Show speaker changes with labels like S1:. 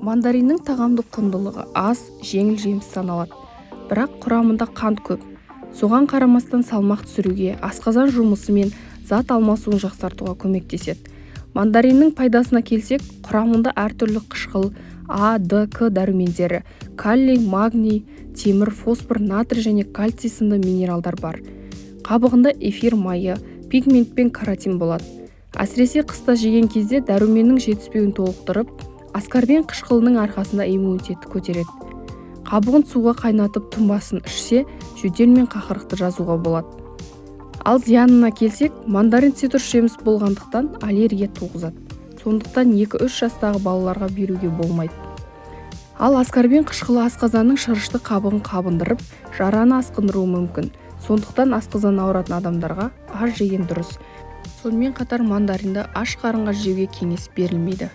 S1: Мандариннің тағамдық құндылығы аз, жеңіл жеміс саналады. Бірақ құрамында қант көп. Соған қарамастан салмақ түсіруге, асқазан жұмысы мен зат алмасуын жақсартуға көмектеседі. Мандариннің пайдасына келсек, құрамында әртүрлі қышқыл, А, Д, К дәрумендері, калий, магний, темір, фосфор, натрий және кальций сынды минералдар бар. Қабығында эфир майы, пигмент пен каротин болады. Әсіресе қыста жеген кезде дәруменнің жетіспеуін толықтырып, аскорбин қышқылының арқасында иммунитетті көтереді. Қабығын суға қайнатып тұнбасын ішсе, жөтел мен қақырықты жазуға болады. Ал зиянына келсек, мандарин цитрус жеміс болғандықтан аллергия туғызады. Сондықтан 2-3 жастағы балаларға беруге болмайды. Ал аскорбин қышқылы асқазанның шырышты қабығын қабындырып, жараны асқындыруы мүмкін. Сондықтан асқазан ауыратын адамдарға аз жеген дұрыс. Сонымен қатар мандаринді аш қарынға жеуге кеңес берілмейді.